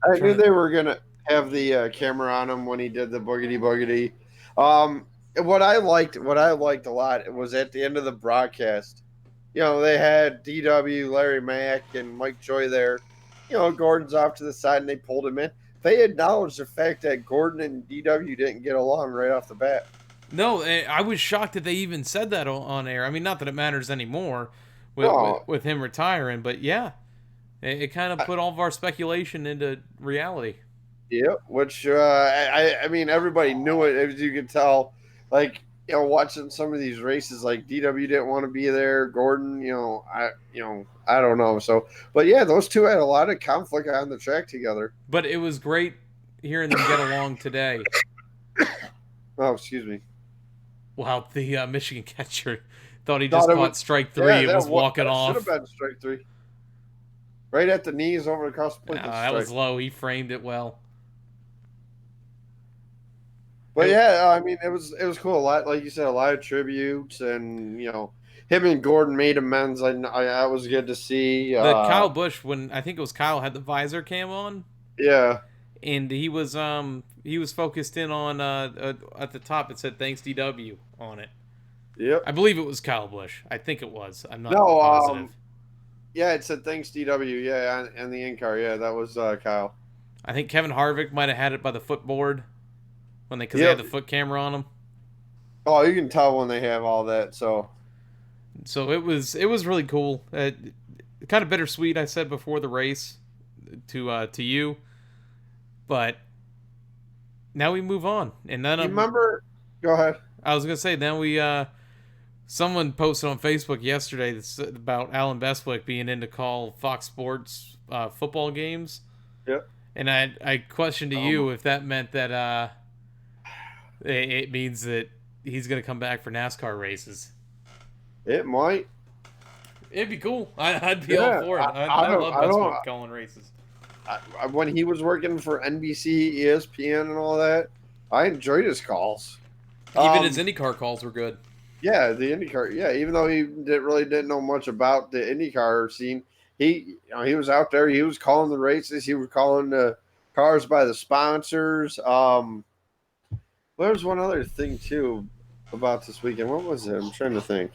I knew they were gonna have the camera on him when he did the boogity. What I liked a lot was at the end of the broadcast. They had DW, Larry Mack, and Mike Joy there. Gordon's off to the side, and they pulled him in. They acknowledged the fact that Gordon and DW didn't get along right off the bat. No, I was shocked that they even said that on air. I mean, not that it matters anymore with him retiring, but yeah, it kind of put all of our speculation into reality. Yeah, which I mean, everybody knew it, as you could tell. Like, watching some of these races, like DW didn't want to be there. Gordon, I don't know. So, but yeah, those two had a lot of conflict on the track together. But it was great hearing them get along today. Oh, excuse me. Wow, the Michigan catcher thought he just caught strike 3 and was walking off. Should have been strike 3. Right at the knees, over across the plate. That was low. He framed it well. But yeah, I mean, it was cool. A lot, like you said, a lot of tributes, and him and Gordon made amends. I was good to see. Kyle Busch, when I think it was Kyle had the visor cam on. Yeah. And he was focused in on at the top. It said "Thanks DW" on it. Yep. I believe it was Kyle Busch. I think it was. I'm not positive. Yeah, it said "Thanks DW." Yeah, and the in-car. Yeah, that was Kyle. I think Kevin Harvick might have had it by the footboard because they had the foot camera on him. Oh, you can tell when they have all that. So it was really cool. Kind of bittersweet. I said before the race to you. But now we move on, and then remember. Go ahead. I was gonna say then we someone posted on Facebook yesterday about Alan Bestwick being in to call Fox Sports football games. Yep. And I questioned to you if that meant that it means that he's gonna come back for NASCAR races. It might. It'd be cool. I'd be all for it. I love Bestwick calling races. When he was working for NBC, ESPN, and all that, I enjoyed his calls. Even his IndyCar calls were good. Yeah, the IndyCar. Yeah, even though he didn't know much about the IndyCar scene, he was out there. He was calling the races. He was calling the cars by the sponsors. There's one other thing too about this weekend. What was it? I'm trying to think.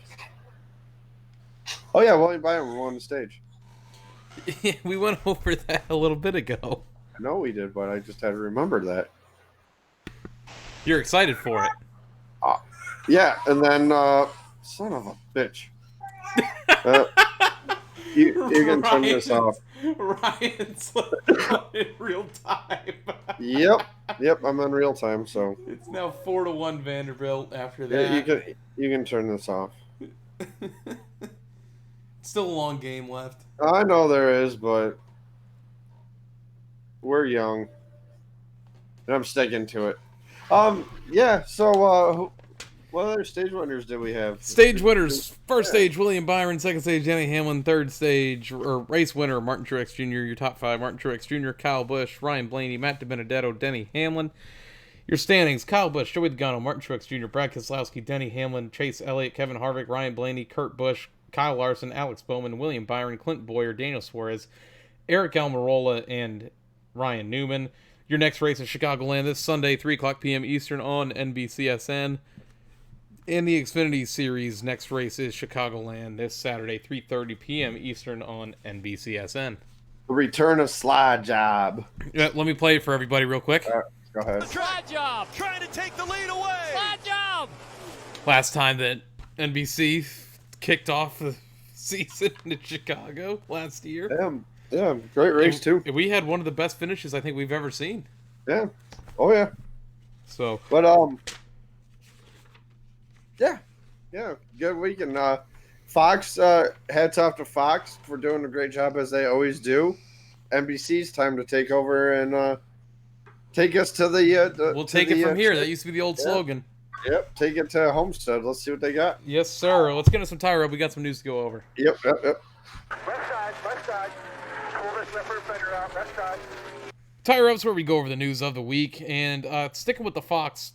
Oh yeah, William Byron won the stage. We went over that a little bit ago. I know we did, but I just had to remember that. You're excited for it. Yeah, and then son of a bitch. You can turn this off. Ryan's in real time. Yep, I'm in real time, so It's now 4-1 Vanderbilt after yeah, that. you can turn this off. Still a long game left. I know there is, but we're young, and I'm sticking to it. Yeah. So, what other stage winners did we have? Stage winners. First stage, William Byron. Second stage, Denny Hamlin. Third stage, or race winner, Martin Truex Jr. Your top five, Martin Truex Jr., Kyle Busch, Ryan Blaney, Matt DiBenedetto, Denny Hamlin. Your standings, Kyle Busch, Joey Logano, Martin Truex Jr., Brad Keselowski, Denny Hamlin, Chase Elliott, Kevin Harvick, Ryan Blaney, Kurt Busch, Kyle Larson, Alex Bowman, William Byron, Clint Boyer, Daniel Suarez, Eric Almirola, and Ryan Newman. Your next race is Chicagoland this Sunday, 3 o'clock p.m. Eastern on NBCSN. In the Xfinity Series, next race is Chicagoland this Saturday, 3:30 p.m. Eastern on NBCSN. The return of Slide Job. Let me play it for everybody real quick. Go ahead. Try job, trying to take the lead away. Slide job. Last time that NBC kicked off the season in Chicago last year. Yeah, great race too. We had one of the best finishes I think we've ever seen. Yeah. Oh yeah. So, but yeah, good weekend. Fox, hats off to Fox for doing a great job as they always do. NBC's time to take over and take us to the. We'll take it from here. That used to be the old slogan. Yep, take it to Homestead. Let's see what they got. Yes, sir. Let's get us some tire up. We got some news to go over. Yep. Left side. Pull this left rear fender out, left side. Tire Up's where we go over the news of the week, and sticking with the Fox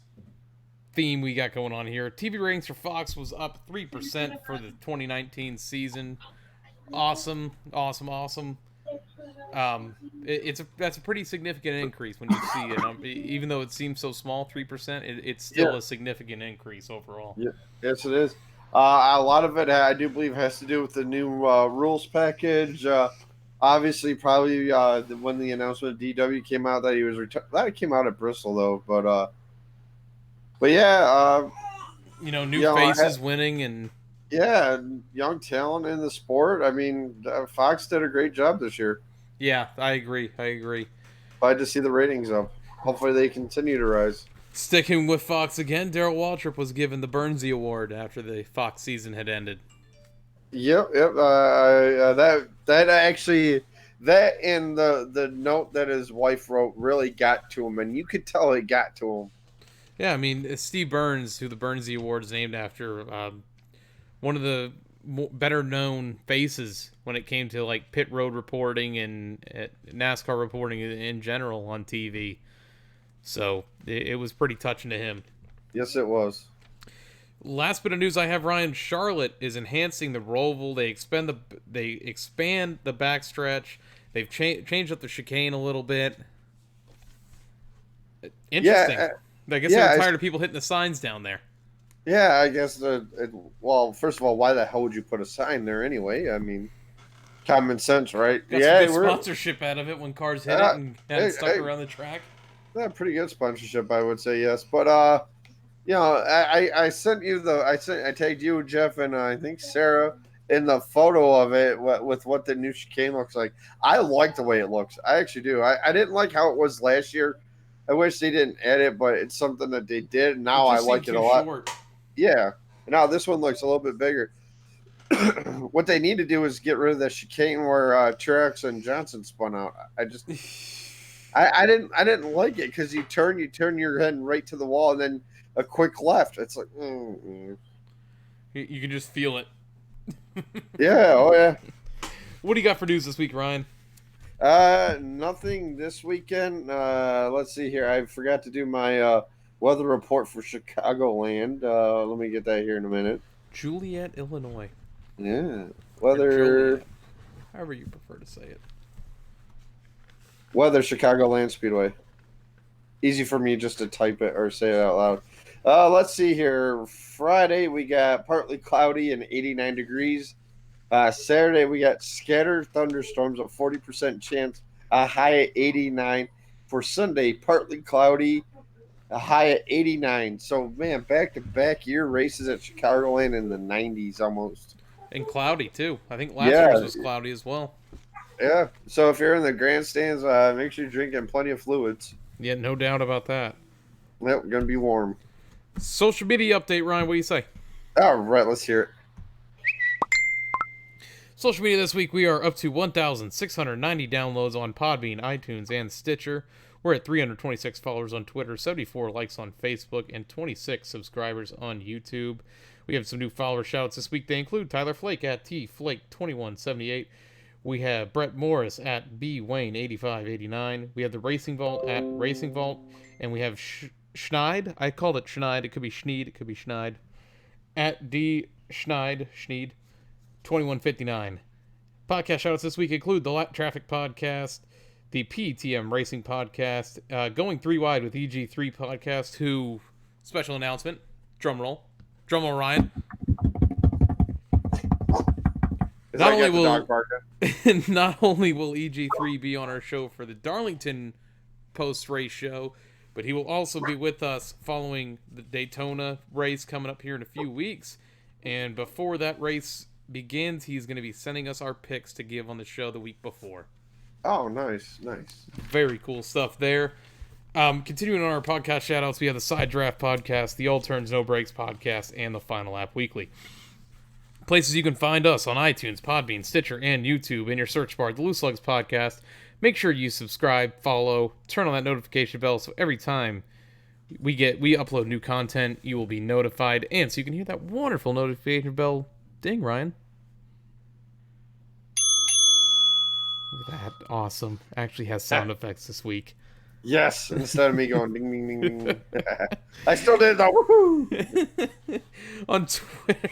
theme we got going on here. TV ratings for Fox was up 3% for the 2019 season. Awesome. That's a pretty significant increase when you see it. Even though it seems so small, 3%, it's still a significant increase overall. Yeah. Yes, it is. A lot of it, I do believe, has to do with the new rules package. Obviously, probably when the announcement of DW came out that he was retired. That came out at Bristol though, but yeah, new faces winning and young talent in the sport. I mean, Fox did a great job this year. Yeah, I agree. Glad to see the ratings up. Hopefully, they continue to rise. Sticking with Fox again, Darrell Waltrip was given the Bernsey Award after the Fox season had ended. Yep. That actually, that and the note that his wife wrote really got to him, and you could tell it got to him. Yeah, I mean, Steve Burns, who the Bernsey Award is named after, one of the better known faces when it came to like pit road reporting and NASCAR reporting in general on TV. So it was pretty touching to him. Yes, it was. Last bit of news I have, Ryan, Charlotte is enhancing the Roval. They expand the backstretch. They've changed up the chicane a little bit. Interesting. Yeah, I guess they're tired of people hitting the signs down there. Yeah, I guess. Well, first of all, why the hell would you put a sign there anyway? I mean, common sense, right? Got some good sponsorship out of it when cars hit it and had it stuck around the track. Yeah, pretty good sponsorship, I would say, yes. But I sent you I tagged you, Jeff, and I think Sarah in the photo of it with what the new chicane looks like. I like the way it looks. I actually do. I didn't like how it was last year. I wish they didn't add it, but it's something that they did. Now I like it a lot. Short. Yeah. Now this one looks a little bit bigger. What they need to do is get rid of the chicane where Truex and Johnson spun out. I didn't like it because you turn your head right to the wall and then a quick left. It's like you can just feel it. Yeah. Oh yeah. What do you got for news this week, Ryan? Nothing this weekend. Let's see here. I forgot to do my weather report for Chicagoland. Let me get that here in a minute. Juliet, Illinois. Yeah, Or weather. Joliet. However you prefer to say it. Weather Chicagoland Speedway. Easy for me just to type it or say it out loud. Let's see here. Friday we got partly cloudy and 89 degrees. Saturday we got scattered thunderstorms, a 40% chance, a high at 89. For Sunday, partly cloudy, a high at 89. So man, back-to-back year races at Chicagoland in the 90s almost. And cloudy, too. I think last Yeah. year's was cloudy as well. Yeah. So if you're in the grandstands, make sure you're drinking plenty of fluids. Yeah, no doubt about that. Yep, gonna be warm. Social media update, Ryan. What do you say? All right, let's hear it. Social media this week, we are up to 1,690 downloads on Podbean, iTunes, and Stitcher. We're at 326 followers on Twitter, 74 likes on Facebook, and 26 subscribers on YouTube. We have some new follower shoutouts this week. They include Tyler Flake at TFlake2178. We have Brett Morris at BWayne8589. We have the Racing Vault at Racing Vault. And we have Schneid. I called it Schneid. It could be Schneid. It could be Schneid. At D Schneid. 2159. Podcast shoutouts this week include the Lap Traffic Podcast, the PTM Racing Podcast, Going 3 Wide with EG3 Podcast, who, special announcement, drum roll, Ryan. Not only will EG3 be on our show for the Darlington post-race show, but he will also be with us following the Daytona race coming up here in a few weeks. And before that race begins, he's going to be sending us our picks to give on the show the week before. Oh, nice. Very cool stuff there. Continuing on our podcast shoutouts, we have the Side Draft Podcast, the All Turns No Breaks Podcast, and the Final Lap Weekly. Places you can find us on iTunes, Podbean, Stitcher, and YouTube. In your search bar, the Loose Lugs Podcast. Make sure you subscribe, follow, turn on that notification bell so every time we upload new content, you will be notified. And so you can hear that wonderful notification bell ding, Ryan. Look at that. Awesome. Actually has sound effects this week. Yes, instead of me going ding, ding, ding, ding. I still did that. Woohoo! On Twitter.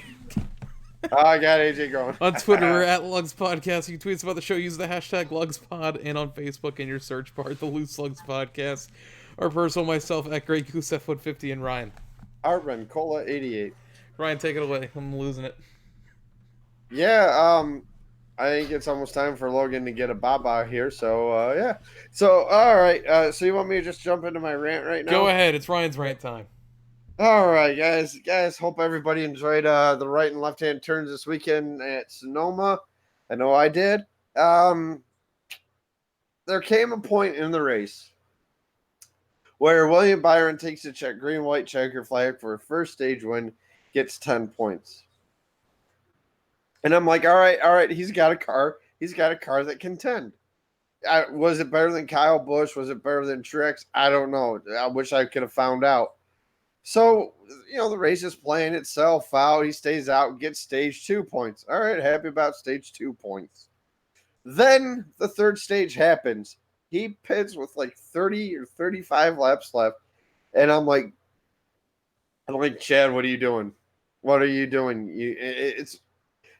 Oh, I got AJ going. On Twitter, we're at Lugs Podcast. You can tweet us about the show. Use the hashtag LugsPod. And on Facebook, in your search bar, the Loose Lugs Podcast. Our personal, myself, at Grey Goose F150, and Ryan. Artman Cola 88. Ryan, take it away. I'm losing it. Yeah, I think it's almost time for Logan to get a baba here. So, yeah. So, all right. So you want me to just jump into my rant right now? Go ahead. It's Ryan's rant time. All right, guys. Hope everybody enjoyed the right and left-hand turns this weekend at Sonoma. I know I did. There came a point in the race where William Byron takes a green-white checker flag for a first stage win, gets 10 points. And I'm like, all right, he's got a car. He's got a car that can contend. Was it better than Kyle Busch? Was it better than Truex? I don't know. I wish I could have found out. So, the race is playing itself out. He stays out, gets stage 2 points. All right, happy about stage 2 points. Then the third stage happens. He pits with like 30 or 35 laps left. And I'm like, Chad, what are you doing? What are you doing?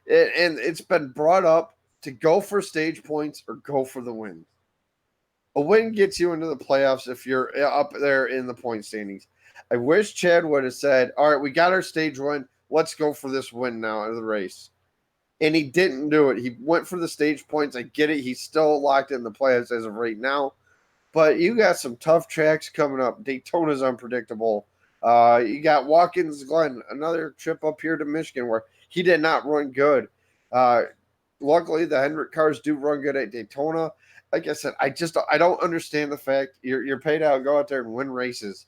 It's been brought up to go for stage points or go for the win. A win gets you into the playoffs if you're up there in the point standings. I wish Chad would have said, all right, we got our stage win. Let's go for this win now of the race. And he didn't do it. He went for the stage points. I get it. He's still locked in the playoffs as of right now. But you got some tough tracks coming up. Daytona's unpredictable. You got Watkins Glen, another trip up here to Michigan where he did not run good. Luckily, the Hendrick cars do run good at Daytona. Like I said, I don't understand the fact you're paid out, go out there and win races,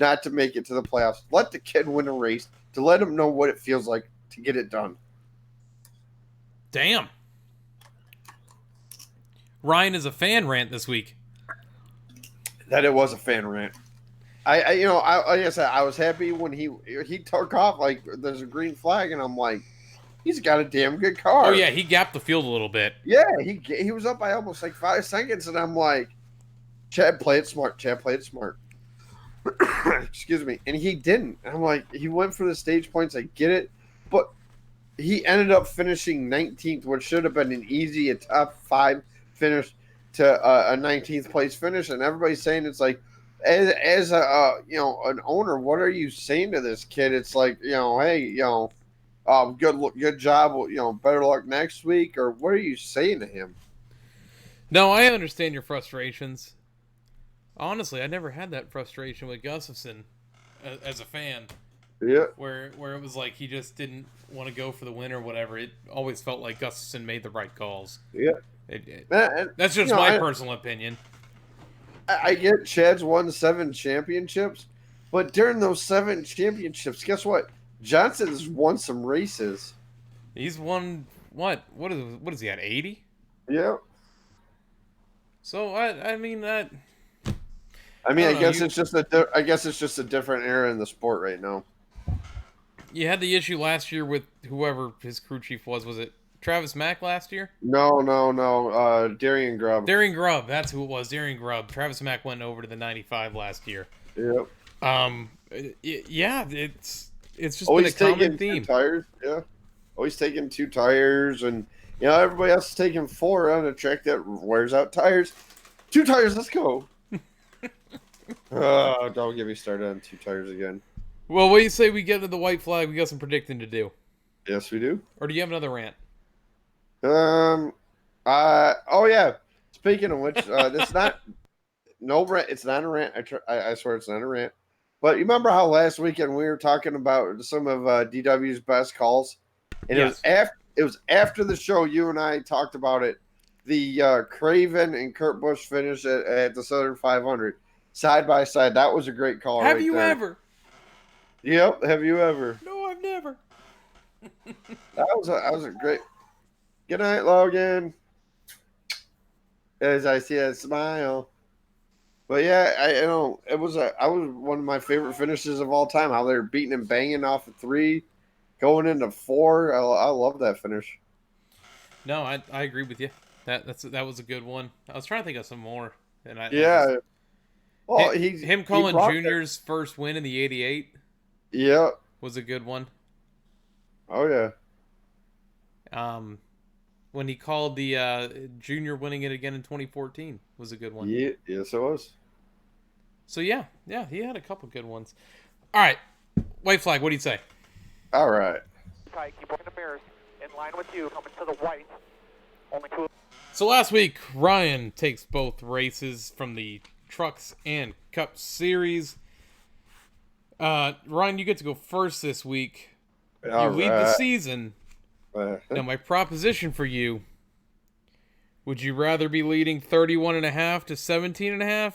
not to make it to the playoffs. Let the kid win a race to let him know what it feels like to get it done. Damn. Ryan is a fan rant this week. That it was a fan rant. Like I said, I was happy when he took off like there's a green flag, and I'm like, he's got a damn good car. Oh yeah, he gapped the field a little bit. Yeah, he was up by almost like 5 seconds, and I'm like, Chad, play it smart. Chad, play it smart. Excuse me. And he didn't. And I'm like, he went for the stage points. I get it. But he ended up finishing 19th, which should have been an easy, a top 5 finish to a 19th place finish. And everybody's saying it's like, as a an owner, what are you saying to this kid? It's like, hey, good job, better luck next week, or what are you saying to him? No, I understand your frustrations. Honestly, I never had that frustration with Gustafson as a fan. Yeah. Where it was like he just didn't want to go for the win or whatever. It always felt like Gustafson made the right calls. Yeah. That's just my personal opinion. I get Chad's won 7 championships, but during those 7 championships, guess what? Johnson's won some races. He's won what? What is he at? 80? Yeah. So I mean that. I guess it's just a different era in the sport right now. You had the issue last year with whoever his crew chief was. Was it Travis Mack last year? No. Darian Grubb. Darian Grubb, that's who it was. Darian Grubb. Travis Mack went over to the 95 last year. Yep. Yeah, it's just been a common theme. 2 tires. Yeah. Always taking 2 tires, and everybody else is taking 4 on a track that wears out tires. 2 tires. Let's go. Don't get me started on 2 tires again. Well, what do you say we get to the white flag? We got some predicting to do. Yes, we do. Or do you have another rant? Oh yeah. Speaking of which, it's not no rant. It's not a rant. I swear it's not a rant. But you remember how last weekend we were talking about some of DW's best calls, and yes. it was after the show. You and I talked about it. The Craven and Kurt Busch finish at the Southern 500 side by side. That was a great call. Have you ever? Yep. Have you ever? No, I've never. That was a great. Good night, Logan. As I see a smile. But yeah, it was one of my favorite finishes of all time. How they're beating and banging off of 3, going into 4. I love that finish. No, I agree with you. That was a good one. I was trying to think of some more, and Well, him calling Junior's first win in the '88. Yeah, was a good one. Oh yeah. When he called the Junior winning it again in 2014 was a good one. Yeah, yes it was. So yeah, he had a couple good ones. All right, white flag. What do you say? All right. Tight, keep working the mirrors. In line with you, coming to the white. Only 2. So last week, Ryan takes both races from the Trucks and Cup Series. Ryan, you get to go first this week. You lead the season. Now, my proposition for you, would you rather be leading 31.5 to 17.5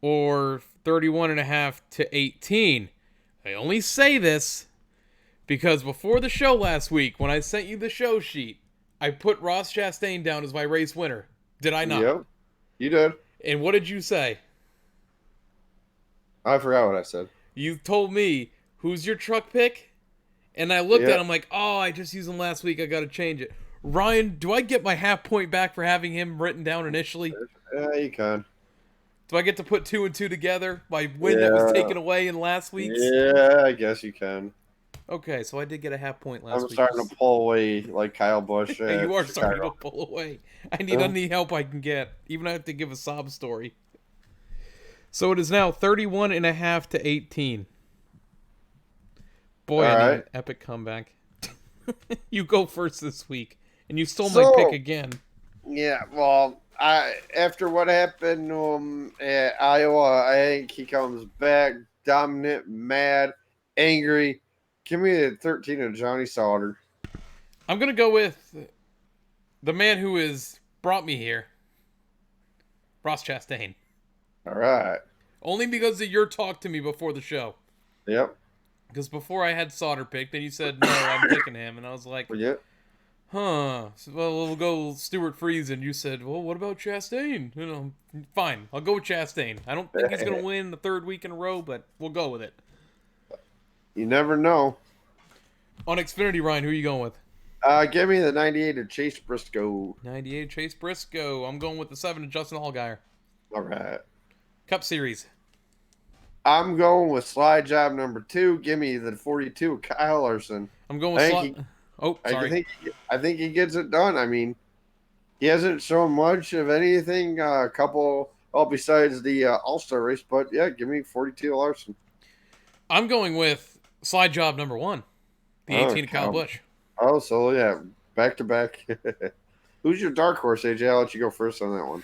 or 31.5 to 18? I only say this because before the show last week, when I sent you the show sheet, I put Ross Chastain down as my race winner. Did I not? Yep, you did. And what did you say? I forgot what I said. You told me, who's your truck pick? And I looked at him like, oh, I just used him last week. I got to change it. Ryan, do I get my half point back for having him written down initially? Yeah, you can. Do I get to put 2 and 2 together? My win that was taken away in last week's? Yeah, I guess you can. Okay, so I did get a half point last week. I'm starting to pull away like Kyle Busch. You are starting to pull away. I need any help I can get. Even I have to give a sob story. So it is now 31.5 to 18. Boy, I need an epic comeback. You go first this week, and you stole my pick again. Yeah, well, after what happened at Iowa, I think he comes back dominant, mad, angry. Give me the 13 of Johnny Sauter. I'm going to go with the man who has brought me here, Ross Chastain. All right. Only because of your talk to me before the show. Yep. Because before I had Sauter picked, and you said, no, I'm picking him. And I was like, huh. So, well, we'll go Stuart Friesen. And you said, well, what about Chastain? Fine. I'll go with Chastain. I don't think he's going to win the 3rd week in a row, but we'll go with it. You never know. On Xfinity, Ryan, who are you going with? Give me the 98 of Chase Briscoe. 98 Chase Briscoe. I'm going with the 7 of Justin Allgaier. All right. Cup Series. I'm going with slide job number 2. Give me the 42, Kyle Larson. I'm going with I slide. think Oh, sorry. I think he gets it done. I mean, he hasn't shown much of anything. A couple, besides the All-Star race, but yeah, give me 42 Larson. I'm going with slide job number 1, the 18 of Kyle Busch. Oh, so yeah, back to back. Who's your dark horse, AJ? I'll let you go first on that one.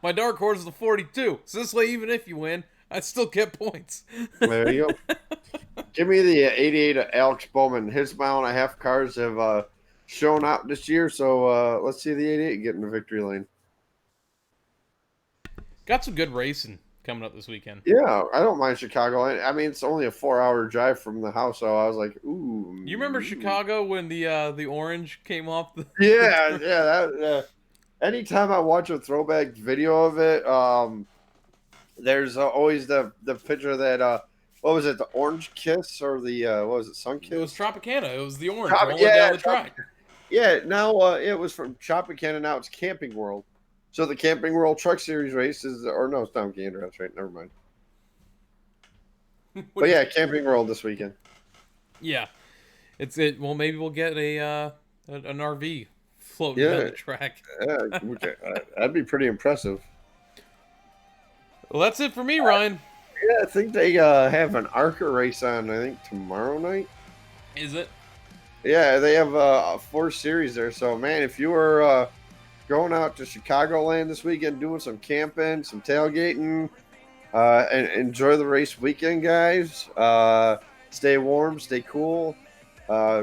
My dark horse is the 42. So this way, even if you win, I still get points. There you go. Give me the 88 of Alex Bowman. His mile-and-a-half cars have shown out this year, so let's see the 88 get in the victory lane. Got some good racing coming up this weekend. Yeah, I don't mind Chicago. I mean, it's only a 4-hour drive from the house, so I was like, ooh. You remember Chicago when the orange came off? Yeah. Anytime I watch a throwback video of it, there's always the picture that what was it, the Orange Kiss or the what was it, Sun Kiss? It was Tropicana. It was the orange rolling down the track. Yeah, now it was from Tropicana. Now it's Camping World. So the Camping World Truck Series race is, or no, it's Tom Gander. That's right. Never mind. But yeah, Camping World this weekend. Yeah, it's it. Well, maybe we'll get an RV floating down the track. Yeah, that'd be pretty impressive. Well, that's it for me, Ryan. Yeah, I think they have an ARCA race on, I think, tomorrow night. Is it? Yeah, they have a 4 series there. So, man, if you were going out to Chicagoland this weekend, doing some camping, some tailgating, and enjoy the race weekend, guys. Stay warm, stay cool,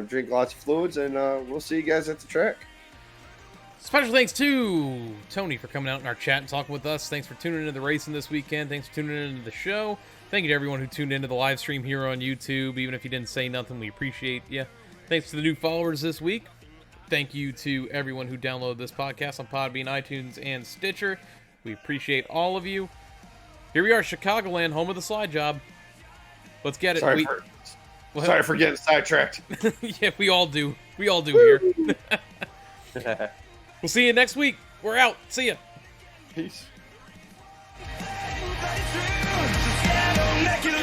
drink lots of fluids, and we'll see you guys at the track. Special thanks to Tony for coming out in our chat and talking with us. Thanks for tuning into the racing this weekend. Thanks for tuning into the show. Thank you to everyone who tuned into the live stream here on YouTube. Even if you didn't say nothing, we appreciate you. Thanks to the new followers this week. Thank you to everyone who downloaded this podcast on Podbean, iTunes, and Stitcher. We appreciate all of you. Here we are, Chicagoland, home of the slide job. Let's get it. Sorry for getting sidetracked. Yeah, we all do. We all do here. We'll see you next week. We're out. See ya. Peace. Make it